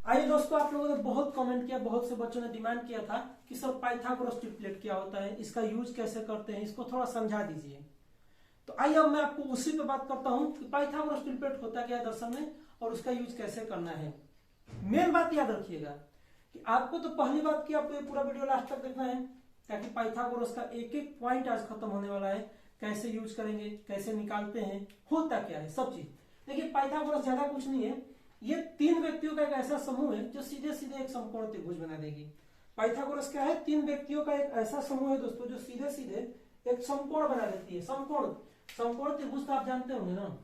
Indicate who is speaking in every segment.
Speaker 1: आइए दोस्तों, आप लोगों ने बहुत कमेंट किया, बहुत से बच्चों ने डिमांड किया था कि सर पाइथागोरस ट्रिपलेट क्या होता है, इसका यूज कैसे करते हैं, इसको थोड़ा समझा दीजिए। तो आइए अब मैं आपको उसी पे बात करता हूं कि पाइथागोरस ट्रिपलेट होता क्या है दरअसल में और उसका यूज कैसे करना है। मेन बात याद रखिएगा कि आपको तो पहली बात की आपको ये पूरा वीडियो लास्ट तक देखना है, ताकि पाइथागोरस का एक एक पॉइंट आज खत्म होने वाला है। कैसे यूज करेंगे, कैसे निकालते हैं, होता क्या है, सब चीज। देखिए पाइथागोरस ज्यादा कुछ नहीं है, ये तीन व्यक्तियों का एक ऐसा समूह है जो सीधे सीधे एक समकोण त्रिभुज बना देगी। पाइथागोरस क्या है? तीन व्यक्तियों का एक ऐसा समूह है दोस्तों जो सीधे सीधे एक समकोण बना देती है। समकोण समकोण त्रिभुज तो आप जानते होंगे ना,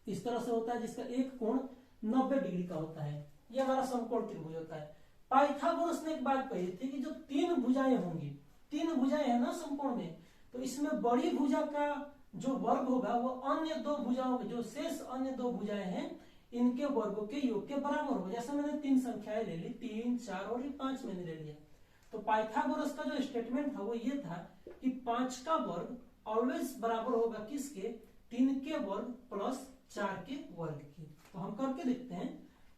Speaker 1: इस तरह से होता है जिसका एक कोण 90 डिग्री का होता है, ये हमारा समकोण त्रिभुज होता है। पाइथागोरस ने एक बात कही थी कि जो तीन भुजाएं होंगी, तीन भुजाएं है ना समकोण में, तो इसमें बड़ी भुजा का जो वर्ग होगा वो अन्य दो भुजाओं के, जो शेष अन्य दो भुजाएं हैं, इनके वर्गों के योग के बराबर होगा। जैसे मैंने तीन संख्याएं ले ली, 3, 4 और 5 मैंने ले लिया। तो पाइथागोरस का जो स्टेटमेंट था वो ये था कि 5 का वर्ग ऑलवेज बराबर होगा किसके? 3 के वर्ग प्लस 4 के वर्ग के। तो हम करके देखते हैं।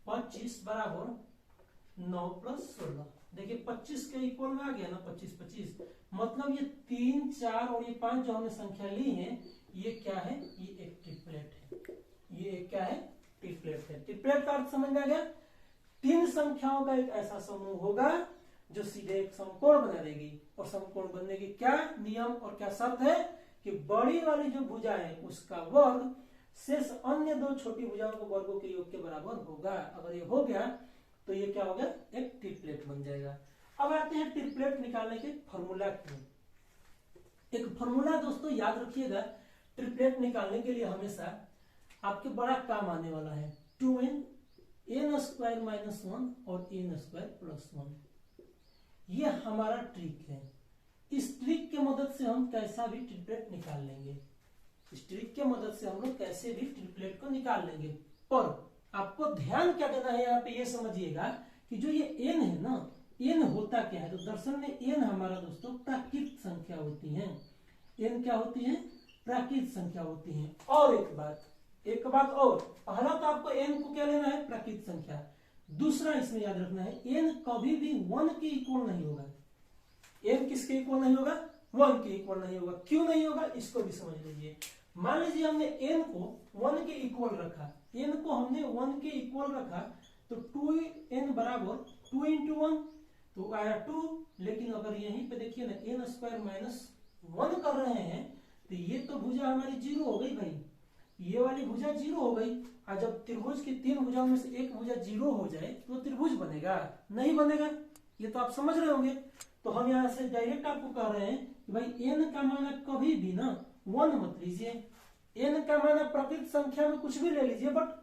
Speaker 1: 25 बराबर 9 प्लस 16। देखिए 25 के इक्वल में आ गया ना, 25 25, मतलब ये 3, 4 और ये 5 जो हमने संख्या ली है, ये क्या है? ये एक ट्रिपलेट है। ये एक क्या है? ट्रिपलेट है। ट्रिपलेट का अर्थ समझ में आ गया? तीन संख्याओं का एक ऐसा समूह होगा जो सीधे एक समकोण बना देगी। और समकोण बनने की क्या नियम और क्या शर्त है कि बड़ी वाली जो भुजा है उसका वर्ग शेष अन्य दो छोटी भुजाओं के वर्गों के योग के बराबर होगा। अगर ये हो गया तो ये क्या हो गया? एक ट्रिपलेट बन जाएगा। अब आते हैं ट्रिपलेट निकालने के फॉर्मूला की। एक फॉर्मूला दोस्तों याद रखिएगा, ट्रिपलेट निकालने के लिए हमेशा आपके बड़ा काम आने वाला है। 2n n स्क्वायर माइनस 1 और n स्क्वायर प्लस 1, ये हमारा ट्रिक है। इस ट्रिक के मदद से हम कैसा भी ट्रिपलेट निकाल लेंगे। इस ट्रिक के मदद से हम लोग कैसे भी ट्रिपलेट को निकाल लेंगे। पर आपको ध्यान क्या देना है यहाँ पे, ये समझिएगा कि जो ये n है ना, n होता क्या है? तो दर्शन में n हमारा दोस्तों प्राकृत संख्या होती है। n क्या होती है? प्राकृत संख्या होती है। और एक बात और, पहला तो आपको n को क्या लेना है? प्राकृत संख्या। दूसरा इसमें याद रखना है, n कभी भी 1 के इक्वल नहीं होगा। n किसके इक्वल नहीं होगा? 1 के इक्वल नहीं होगा। क्यों नहीं होगा इसको भी समझ लीजिए। मान लीजिए हमने n को 1 के इक्वल रखा, n को हमने 1 के इक्वल रखा, तो 2n बराबर 2 इंटू 1 तो आया 2। लेकिन अगर यहीं पे देखिए ना, n स्क्वायर माइनस 1 कर रहे हैं, तो ये तो भुजा हमारी 0 हो गई भाई, ये वाली भुजा 0 हो गई। और जब त्रिभुज की तीन भुजाओं में से एक भुजा 0 हो जाए तो त्रिभुज बनेगा? नहीं बनेगा, ये तो आप समझ रहे होंगे। तो हम यहाँ से डायरेक्ट आपको कह रहे हैं कि भाई n का मान कभी भी ना 1 मत लीजिए। n का मान प्रकृत संख्या में कुछ भी ले लीजिए, बट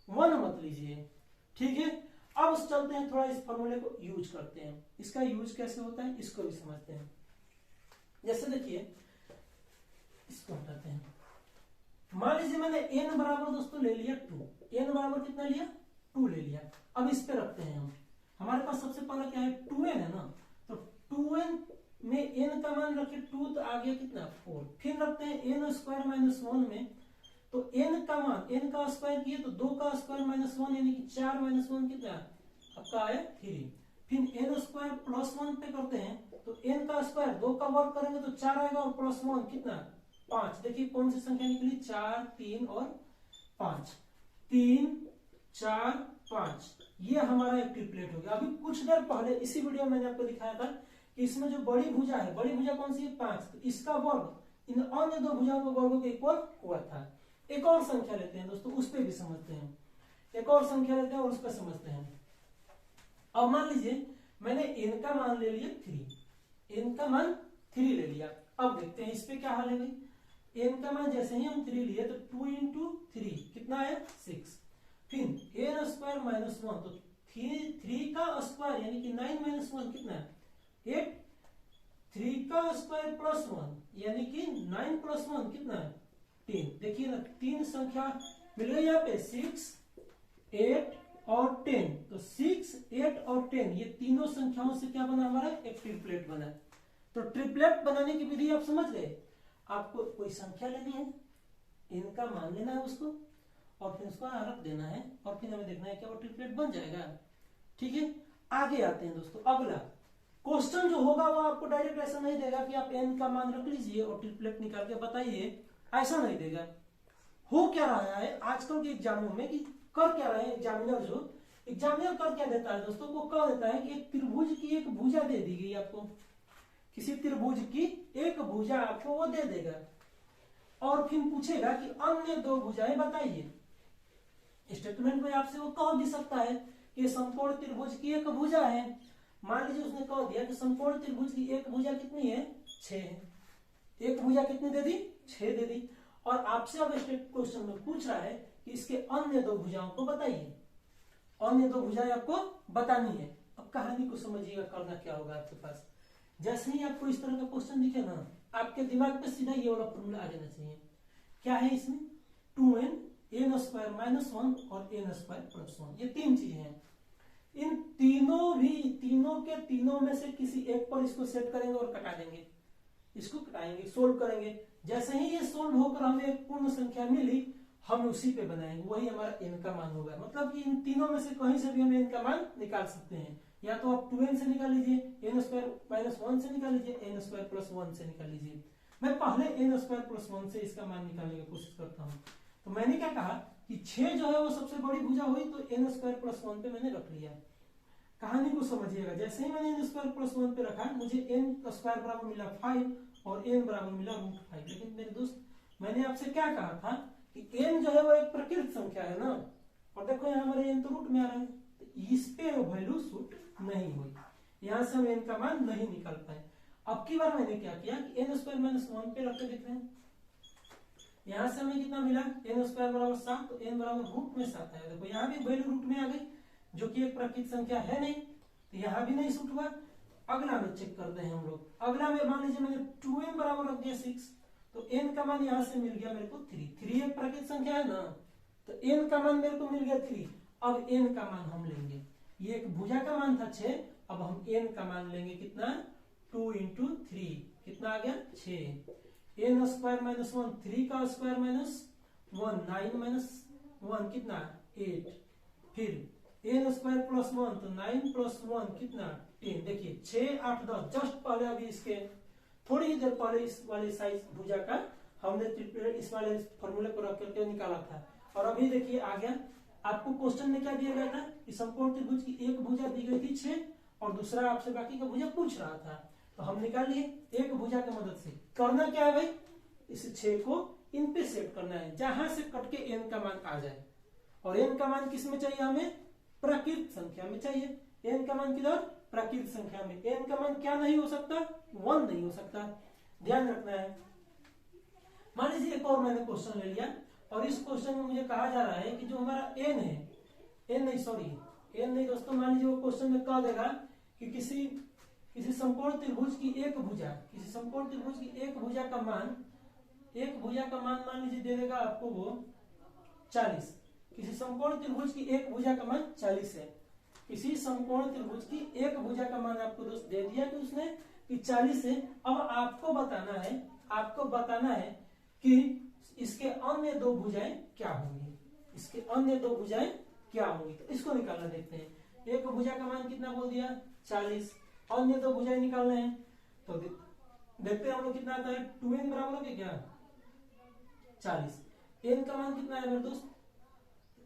Speaker 1: 1 मत लीजिए। ठीक है, अब चलते हैं थोड़ा इस फॉर्मूले को यूज करते हैं। इसका यूज कैसे होता है इसको भी समझते हैं। जैसे देखिए, इसको हटाते हैं। मान लीजिए मैंने n बराबर दोस्तों ले लिया 2। n बराबर कितना लिया? 2 ले लिया। अब इस पे रखते हैं हम। हमारे पास सबसे पहले क्या है? 2n है ना, तो 2n में n का मान रखे 2, तो आ गया कितना? 4। फिर रखते हैं n स्क्वायर माइनस 1 में, तो n का मान, n का स्क्वायर किए तो 2 का स्क्वायर माइनस 1 यानी कि 4 माइनस 1 कितना आपका आया? 3। फिर n स्क्वायर प्लस 1 पे करते हैं, तो n का स्क्वायर 2 का वर्ग करेंगे तो 4 आएगा और प्लस 1 कितना? 5। देखिए कौन सी संख्या निकली? 4, 3 और 5। 3, 4, 5, ये हमारा एक ट्रिपलेट हो गया। अभी कुछ देर पहले इसी वीडियो में मैंने आपको दिखाया था कि इसमें जो बड़ी भुजा है, बड़ी भुजा कौन सी है? 5, तो इसका वर्ग इन अन्य दो भुजाओं के वर्गों के इक्वल हुआ था। एक और संख्या लेते हैं दोस्तों, उस पर भी समझते हैं। एक और संख्या लेते हैं और उस पर समझते हैं। अब मान लीजिए मैंने n का मान ले लिया 3, n का मान 3 ले लिया। अब देखते हैं इस पे क्या हाल है भाई। n का मान जैसे ही हम 3 लिए तो 2 इंटू 3 कितना है? 6। फिर n स्क्वायर माइनस 1, तो 3 का स्क्वायर यानी कि 9 माइनस 1 कितना है? 8। 3 का स्क्वायर प्लस 1 यानी कि 9 प्लस 1 कितना है? 10। देखिए ना, तीन संख्या मिल गई यहाँ पे, 6, 8 और 10। तो 6, 8 और 10 ये तीनों संख्याओं से क्या बना? हमारा एक ट्रिपलेट बना। तो ट्रिपलेट बनाने की विधि आप समझ गए। आपको कोई संख्या लेनी है, n का मान लेना है उसको, और फिर उसको रख देना है और फिर हमें देखना है क्या वो ट्रिपलेट बन जाएगा। ठीक है, आगे आते हैं दोस्तों। अगला क्वेश्चन जो होगा वो आपको डायरेक्ट ऐसा नहीं देगा कि आप n का मान रख लीजिए और ट्रिपलेट निकाल के बताइए, ऐसा नहीं देगा। हो क्या रहा है आजकल के एग्जामों में कि कर क्या रहे हैं एग्जामिनर, जो एग्जामिनर कर क्या देता है दोस्तों, वो कह देता है कि एक त्रिभुज की एक भुजा दे दी गई आपको, किसी त्रिभुज की एक भुजा आपको वो दे देगा और फिर पूछेगा कि अन्य दो भुजाएं बताइए। स्टेटमेंट में आपसे वो कह भी सकता है कि समकोण त्रिभुज की एक भुजा है। मान लीजिए उसने कह दिया कि समकोण त्रिभुज की एक भुजा कितनी है, 6 है। एक भुजा कितनी दे दी, 6 दे दी। और आपसे अब स्टेट क्वेश्चन में पूछ रहा है कि इसके अन्य दो भुजाओं को बताइए, अन्य दो भुजाएं आपको बतानी है। अब कहानी को समझिएगा, करना क्या होगा आपके पास। जैसे ही आपको इस तरह का क्वेश्चन दिखे ना, आपके दिमाग पे सीधा ये वाला फॉर्मूला आ जाना चाहिए। क्या है इसमें, 2n n स्क्वायर माइनस 1 और n स्क्वायर प्लस 1, ये तीन चीजें हैं। इन तीनों के तीनों में से किसी एक पर इसको सेट करेंगे और कटा देंगे, इसको कटाएंगे, सोल्व करेंगे। जैसे ही ये सोल्व होकर हमें एक पूर्ण संख्या मिली, हम उसी पे बनाएंगे, वही हमारा n का मान होगा। मतलब कि इन तीनों में से कहीं से भी हम n का मान निकाल सकते हैं। या तो आप 2n से निकाल लीजिए, n स्क्वायर माइनस 1 से निकाल लीजिए, n स्क्वायर प्लस 1 से निकाल लीजिए। मैं पहले n स्क्वायर प्लस 1 से इसका मान निकालने की कोशिश करता हूँ। तो मैंने क्या कहा कि 6 जो है वो सबसे बड़ी भुजा हुई, तो n स्क्वायर प्लस 1 पे मैंने रख लिया। कहानी को समझिएगा, जैसे ही मैंने n स्क्वायर प्लस 1 पे रखा, मुझे n स्क्वायर बराबर मिला 5 और n बराबर मिला √5। लेकिन मेरे दोस्त, मैंने आपसे क्या कहा था कि n जो है वो एक प्रकृत संख्या है ना, और देखो यहाँ हमारे n तो रूट में आ रहा है, तो इस पे वैल्यू सूट नहीं हुई, यहाँ से हम n का मान नहीं निकाल पाए। अब की बार मैंने क्या किया कि n स्क्वायर माइनस 1 पे रख के देख रहे हैं, यहाँ से हमें कितना मिला, n स्क्वायर बराबर 7, तो n बराबर रूट में 7 आया। देखो यहाँ भी वैल्यू रूट में आ गई, जो कि एक प्रकृत संख्या है नहीं, तो यहाँ भी नहीं सूट हुआ। अगला में चेक करते हैं हम लोग। अगला में मान लीजिए मैंने 2n बराबर रख दिया 6, तो n का मान यहाँ से मिल गया मेरे को 3 एक प्रकृत संख्या है ना, तो n का मान मेरे को मिल गया 3। अब n का मान हम लेंगे, ये एक भुजा का मान था 6, अब हम n का मान लेंगे कितना, 2 इंटू 3, कितना आ गया 6। n स्क्वायर माइनस 1, 3 का स्क्वायर माइनस 1, 9 माइनस 1 कितना 8। फिर n स्क्वायर प्लस 1, तो 9 प्लस 1 कितना 10। देखिए 6 8 10, जस्ट पहले अभी इसके थोड़ी ही देर पहले इस वाले साइज भुजा का हमने इस वाले फॉर्मूले को रख करके निकाला था, और अभी देखिए आ गया। आपको क्वेश्चन में क्या दिया गया था कि समकोण त्रिभुज की एक भुजा दी गई थी 6 और दूसरा आपसे बाकी का भुजा पूछ रहा था, तो हम निकाल लिए एक भुजा की मदद से। करना क्या है भाई, इस 6 को इन पे सेट करना है, जहां से कट के n का मान आ जाए। और n का मान किस में चाहिए, हमें प्रकृत संख्या में चाहिए। n का मान किधर, प्रकृत संख्या में। n का मान क्या नहीं हो सकता, 1 नहीं हो सकता, ध्यान रखना है। मान लीजिए एक और मैंने क्वेश्चन ले लिया, और इस क्वेश्चन में मुझे कहा जा रहा है कि जो हमारा n है, n नहीं दोस्तों, मान लीजिए वो क्वेश्चन में कह देगा कि किसी समकोण त्रिभुज की एक भुजा, किसी समकोण त्रिभुज की एक भुजा का मान मान लीजिए दे देगा आपको वो 40। किसी समकोण त्रिभुज की एक भुजा का मान 40 है। किसी समकोण त्रिभुज की एक भुजा का मान आपको दोस्त दे दिया कि उसने कि 40 है। अब आपको बताना है कि इसके अन्य दो भुजाएं क्या होंगी, इसके अन्य दो भुजाएं क्या होंगी, तो इसको निकालना देखते हैं। एक भुजा का मान कितना बोल दिया 40, अन्य दो भुजाएं निकालना है, तो देखते हैं हम लोग कितना आता है। 2n बराबर हो गया क्या 40, n का मान कितना है मेरे दोस्त,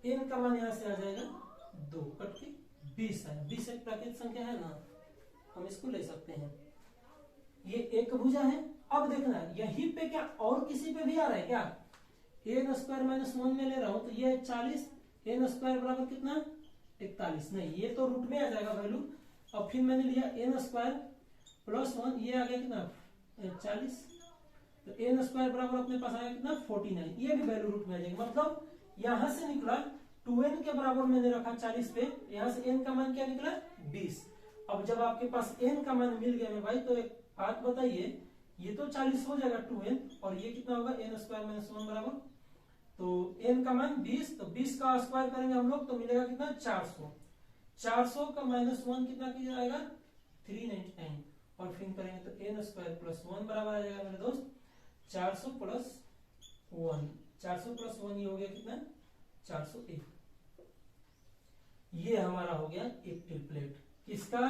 Speaker 1: n का मान यहां से आ जाएगा 2 कट के 20 है। 20 एक प्राकृतिक संख्या है ना, हम इसको ले सकते हैं। ये एक भुजा है। अब देखना यहीं पे क्या और किसी पे भी आ रहा है क्या, n स्क्वायर माइनस 1 में ले रहा हूं, तो ये 40, n स्क्वायर बराबर कितना 41, नहीं ये तो रूट में आ जाएगा वैल्यू। अब फिर मैंने लिया n स्क्वायर प्लस 1, ये आ गया कितना 40, तो n स्क्वायर बराबर अपने पास आया कितना 49, ये भी वैल्यू रूट में आ जाएगी। मतलब यहां से निकला 2n के बराबर मैंने रखा 40 पे, यहां से n का मान क्या निकला 20। अब जब आपके पास n का मान मिल गया मैं भाई, तो एक बात बताइए, ये तो 40 हो जाएगा 2n, और ये कितना होगा n स्क्वायर माइनस 1 बराबर, तो n का मान 20, तो 20 का स्क्वायर करेंगे हम लोग तो मिलेगा कितना 400। 400 का माइनस 1 कितना किया जाएगा 399, और फिर करेंगे तो n स्क्वायर प्लस 1 बराबर आ जाएगा मेरे दोस्त 400 प्लस 1, 400 प्लस 1 ये हो गया कितना 401। ये हमारा हो गया एक ट्रिपलेट किसका,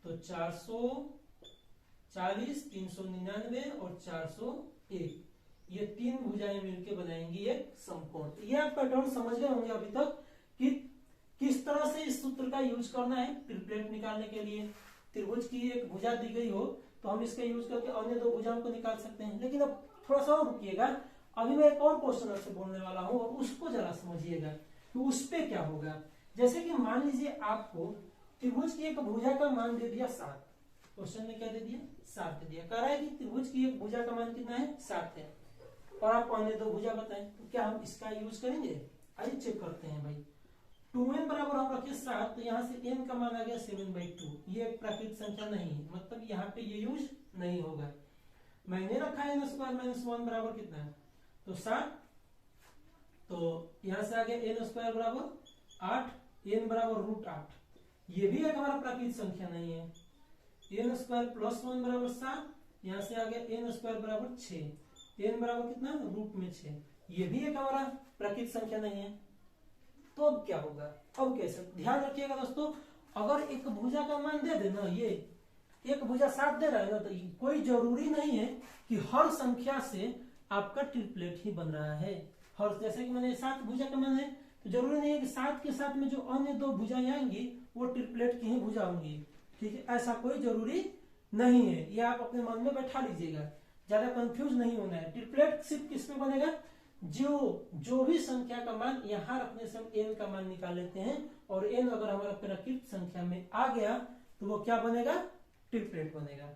Speaker 1: तो 440, 399 और 401, ये तीन भुजाएं मिलकर बनाएंगी एक समकोण। ये आप पैटर्न समझ गए होंगे अभी तक कि किस तरह से इस सूत्र का यूज करना है ट्रिपलेट निकालने के लिए। त्रिभुज की एक भुजा दी गई हो तो हम इसका यूज करके अन्य दो भुजाओं को निकाल सकते हैं। लेकिन अब थोड़ा सा और रुकिएगा, अभी मैं एक और क्वेश्चन आपसे बोलने वाला हूं और उसको जरा समझिएगा कि उस पे क्या होगा। जैसे कि मान लीजिए आपको त्रिभुज की एक भुजा का मान दे दिया 7, क्वेश्चन में क्या दे दिया 7 दे दिया, कह रहा है कि त्रिभुज की एक भुजा का मान कितना है 7 है और आप अन्य दो भुजा बताएं, तो क्या हम इसका यूज करेंगे। आइए चेक करते हैं भाई। 2n बराबर हम रखे 7, तो यहाँ से n का मान आ गया 7/2। ये एक प्राकृतिक संख्या नहीं है, मतलब यहाँ पे ये यूज नहीं होगा। मैंने रखा है n² - 1 बराबर कितना है, तो 7, तो यहाँ से आ गया n² बराबर 8, n बराबर √8। ये भी एक हमारा प्राकृतिक संख्या नहीं है। n² + 1 बराबर 7, यहाँ से आ गया n² बराबर 6, n बराबर कितना √6, ये भी एक हमारा प्राकृतिक संख्या नहीं है। तो अब क्या होगा, अब कैसे, ध्यान रखिएगा दोस्तों, अगर एक भुजा का मान दे देना, ये एक भुजा 7 दे रहा है ना, तो कोई जरूरी नहीं है कि हर संख्या से आपका ट्रिपलेट ही बन रहा है। हर, जैसे कि मैंने 7 भुजा का मान है, तो जरूरी नहीं है कि 7 के साथ में जो अन्य दो भुजाएं आएंगी वो ट्रिपलेट की ही भुजा होंगी। ठीक है, ऐसा कोई जरूरी नहीं है, ये आप अपने मन में बैठा लीजिएगा, ज्यादा कंफ्यूज नहीं होना है। ट्रिपलेट सिर्फ किसमें बनेगा, जो भी संख्या का मान यहां रखने से हम n का मान निकाल लेते हैं और n अगर हमारा प्राकृतिक संख्या में आ गया तो वो क्या बनेगा, ट्रिपलेट बनेगा।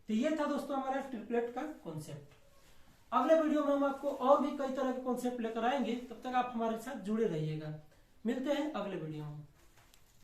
Speaker 1: तो ये था दोस्तों हमारा ट्रिपलेट का कॉन्सेप्ट। अगले वीडियो में हम आपको और भी कई तरह के कॉन्सेप्ट लेकर आएंगे, तब तक आप हमारे साथ जुड़े रहिएगा। मिलते हैं अगले वीडियो में।